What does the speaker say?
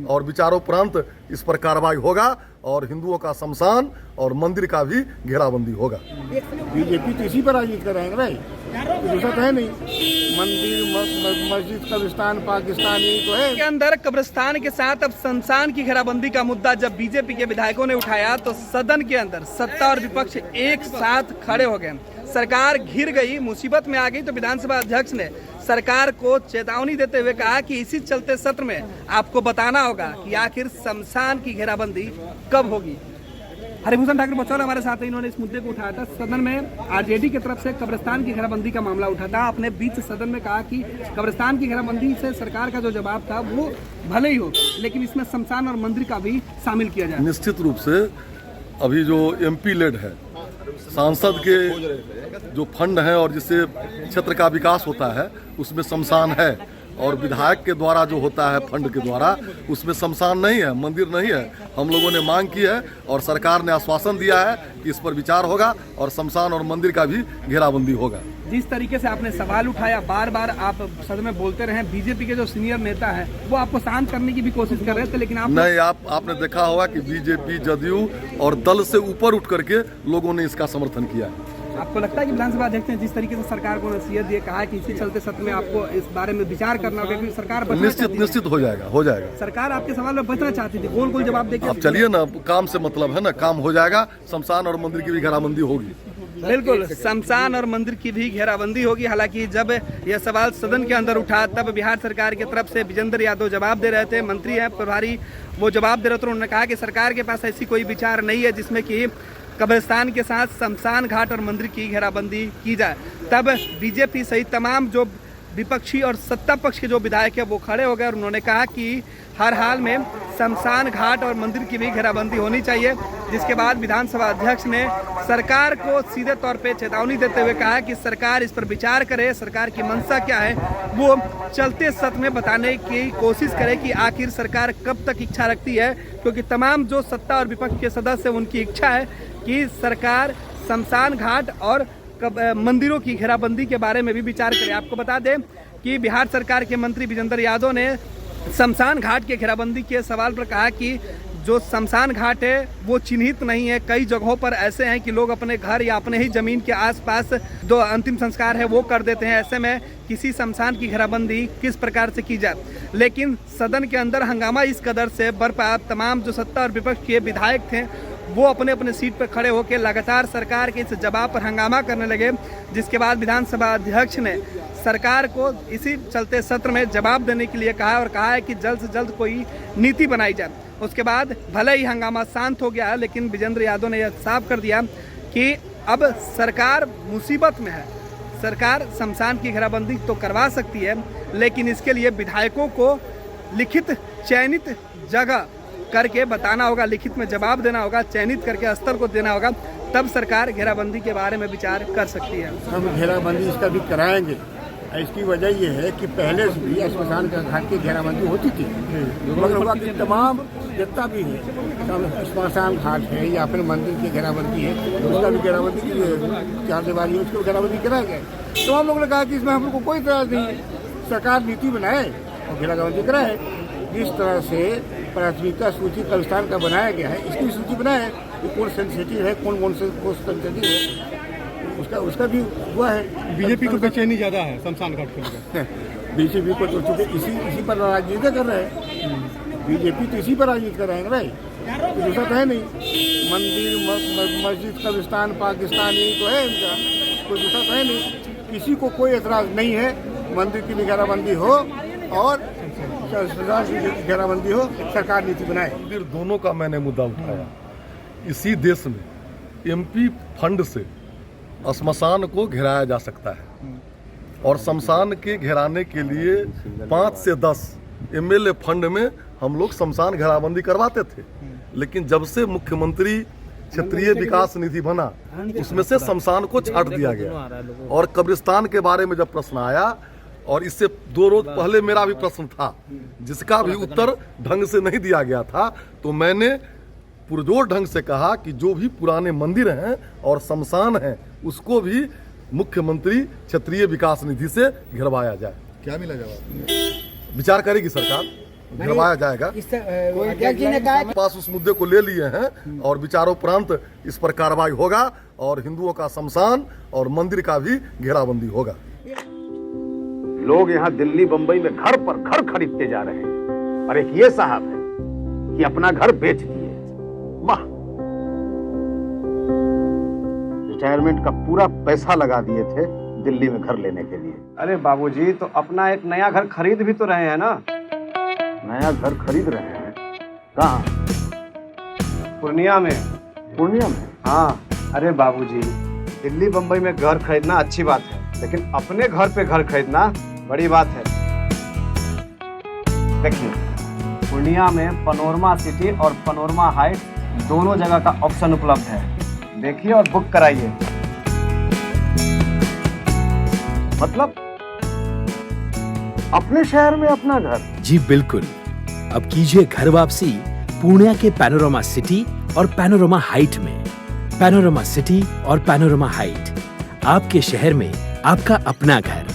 और विचारोपरांत इस पर कार्रवाई होगा और हिंदुओं का शमशान और मंदिर का भी घेराबंदी होगा। बीजेपी तो इसी पर राजनीति कर रहे हैं भाई, दूसरा तो है नहीं। मंदिर, मस्जिद, कब्रिस्तान, पाकिस्तान, यही तो है। के अंदर कब्रिस्तान के साथ अब शमशान की घेराबंदी का मुद्दा जब बीजेपी के विधायकों ने उठाया तो सदन के अंदर सत्ता और विपक्ष एक साथ खड़े हो गए। सरकार घिर गई, मुसीबत में आ गई, तो विधानसभा अध्यक्ष ने सरकार को चेतावनी देते हुए कहा कि इसी चलते सत्र में आपको बताना होगा कि आखिर शमशान की घेराबंदी कब होगी। हरिभूषण ठाकुर बचौल हमारे साथ हैं, इन्होंने इस मुद्दे को उठाया था। सदन में आरजेडी की तरफ से कब्रिस्तान की घेराबंदी का मामला उठा था। अपने बीच सदन में कहा कि कब्रिस्तान की घेराबंदी से सरकार का जो जवाब था वो भले ही हो, लेकिन इसमें शमशान और मंदिर का भी शामिल किया जाए। निश्चित रूप से अभी जो एमपी लेड है, सांसद के जो फंड है और जिससे क्षेत्र का विकास होता है उसमें शमशान है, और विधायक के द्वारा जो होता है फंड के द्वारा उसमें शमशान नहीं है, मंदिर नहीं है। हम लोगों ने मांग की है और सरकार ने आश्वासन दिया है कि इस पर विचार होगा और शमशान और मंदिर का भी घेराबंदी होगा। जिस तरीके से आपने सवाल उठाया, बार बार आप सदन में बोलते रहे, बीजेपी के जो सीनियर नेता है वो आपको शांत करने की भी कोशिश कर रहे थे, लेकिन आप नहीं, आपने देखा होगा कि बीजेपी, जदयू और दल से ऊपर उठ करके लोगों ने इसका समर्थन किया। आपको लगता है कि विधानसभा अध्यक्ष ने जिस तरीके से सरकार को नसीहत दी, कहा कि इसी चलते सत्र में आपको इस बारे में विचार करना होगा, क्योंकि सरकार निश्चित हो जाएगा। सरकार आपके सवाल में बचना चाहती थी, गोल जवाब देके। आप चलिए ना, काम से मतलब है ना, काम हो जाएगा। शमशान और मंदिर की भी घेराबंदी होगी। बिल्कुल, शमशान और मंदिर की भी घेराबंदी होगी। हालांकि जब यह सवाल सदन के अंदर उठा तब बिहार सरकार की तरफ से विजेंद्र यादव जवाब दे रहे थे, मंत्री है प्रभारी, वो जवाब दे रहे थे। उन्होंने कहा कि सरकार के पास ऐसी कोई विचार नहीं है जिसमें कि कब्रिस्तान के साथ शमशान घाट और मंदिर की घेराबंदी की जाए। तब बीजेपी सहित तमाम जो विपक्षी और सत्ता पक्ष के जो विधायक है वो खड़े हो गए और उन्होंने कहा कि हर हाल में शमशान घाट और मंदिर की भी घेराबंदी होनी चाहिए। जिसके बाद विधानसभा अध्यक्ष ने सरकार को सीधे तौर पे चेतावनी देते हुए कहा कि सरकार इस पर विचार करे, सरकार की मंशा क्या है वो चलते सत्र में बताने की कोशिश करे कि आखिर सरकार कब तक इच्छा रखती है, क्योंकि तमाम जो सत्ता और विपक्ष के सदस्य उनकी इच्छा है कि सरकार शमशान घाट और मंदिरों की घेराबंदी के बारे में भी विचार करे। आपको बता दें कि बिहार सरकार के मंत्री विजेंद्र यादव ने शमशान घाट के घेराबंदी के सवाल पर कहा कि जो शमशान घाट है वो चिन्हित नहीं है। कई जगहों पर ऐसे हैं कि लोग अपने घर या अपने ही जमीन के आसपास जो अंतिम संस्कार है वो कर देते हैं। ऐसे में किसी शमशान की घेराबंदी किस प्रकार से की जाए। लेकिन सदन के अंदर हंगामा इस कदर से बरपा, तमाम जो सत्ता और विपक्ष के विधायक थे वो अपने अपने सीट पर खड़े होकर लगातार सरकार के इस जवाब पर हंगामा करने लगे। जिसके बाद विधानसभा अध्यक्ष ने सरकार को इसी चलते सत्र में जवाब देने के लिए कहा और कहा है कि जल्द से जल्द कोई नीति बनाई जाए। उसके बाद भले ही हंगामा शांत हो गया, लेकिन विजेंद्र यादव ने यह साफ कर दिया कि अब सरकार मुसीबत में है। सरकार शमशान की घेराबंदी तो करवा सकती है, लेकिन इसके लिए विधायकों को लिखित चयनित जगह करके बताना होगा, लिखित में जवाब देना होगा, चयनित करके स्तर को देना होगा, तब सरकार घेराबंदी के बारे में विचार कर सकती है। हम घेराबंदी इसका भी कराएंगे। इसकी वजह यह है कि पहले से भी शमशान घाट की घेराबंदी होती थी, मगर हुआ कि तमाम जितना भी है शमशान घाट है या फिर मंदिर की घेराबंदी है उसका भी घेराबंदी की चार दीवारी है उसको घेराबंदी कराया गया। तो हम लोगों ने कहा कि इसमें हम लोग को कोई इतराज नहीं है, सरकार नीति बनाए और घेराबंदी कराए। जिस तरह से प्राथमिकता सूची कब्रिस्तान का बनाया गया है, इसकी सूची बनाए कि कौन सेंसिटिव है, कौन सेंसिटिव है, उसका भी हुआ है। बीजेपी को बेचैनी ज्यादा है शमशान घाट के लिए। बीजेपी को तो चूंकि इसी पर राजनीति कर रहे हैं, बीजेपी तो इसी पर राजनीति कर रहे हैं भाई, दूसरा तो है नहीं। मंदिर, मस्जिद, कब्रिस्तान, पाकिस्तान, यही तो है इनका, कोई दूसरा तो है नहीं। किसी को कोई एतराज नहीं है मंदिर की भी घेराबंदी हो और घेराबंदी हो, सरकार नीति बनाए। मंदिर दोनों का मैंने मुद्दा उठाया। इसी देश में एमपी फंड से श्मशान को घेराया जा सकता है और शमशान के घेराने के लिए 5 से 10 एमएलए फंड में हम लोग शमशान घेराबंदी करवाते थे। लेकिन जब से मुख्यमंत्री क्षेत्रीय विकास निधि बना उसमें से शमशान को छाट दिया गया। और कब्रिस्तान के बारे में जब प्रश्न आया, और इससे 2 रोज पहले मेरा भी प्रश्न था जिसका भी उत्तर ढंग से नहीं दिया गया था, तो मैंने पुरजोर ढंग से कहा कि जो भी पुराने मंदिर हैं और शमशान हैं उसको भी मुख्यमंत्री क्षेत्रीय विकास निधि से घेरवाया जाए। क्या मिला जवाब? विचार करेगी सरकार, गिरवाया जाएगा। अध्यक्ष जी ने कहा कि पास उस मुद्दे को ले लिए हैं और विचारोपरांत इस पर कार्रवाई होगा और हिंदुओं का शमशान और मंदिर का भी घेराबंदी होगा। लोग यहाँ दिल्ली बंबई में घर पर घर खरीदते जा रहे हैं और एक ये साहब है कि अपना घर बेच दिए। वाह, रिटायरमेंट का पूरा पैसा लगा दिए थे दिल्ली में घर लेने के लिए। अरे बाबूजी, तो अपना एक नया घर खरीद भी तो रहे हैं ना। नया घर खरीद रहे हैं? कहाँ? पूर्णिया में। पूर्णिया में? हाँ। अरे बाबूजी, दिल्ली बंबई में घर खरीदना अच्छी बात है, लेकिन अपने घर पे घर खरीदना बड़ी बात है। देखिए, पूर्णिया में पनोरमा सिटी और पनोरमा हाइट दोनों जगह का ऑप्शन उपलब्ध है। देखिए और बुक कराइए। मतलब अपने शहर में अपना घर? जी बिल्कुल। अब कीजिए घर वापसी पूर्णिया के पैनोरमा सिटी और पैनोरमा हाइट में। पैनोरमा सिटी और पैनोरमा हाइट, आपके शहर में आपका अपना घर।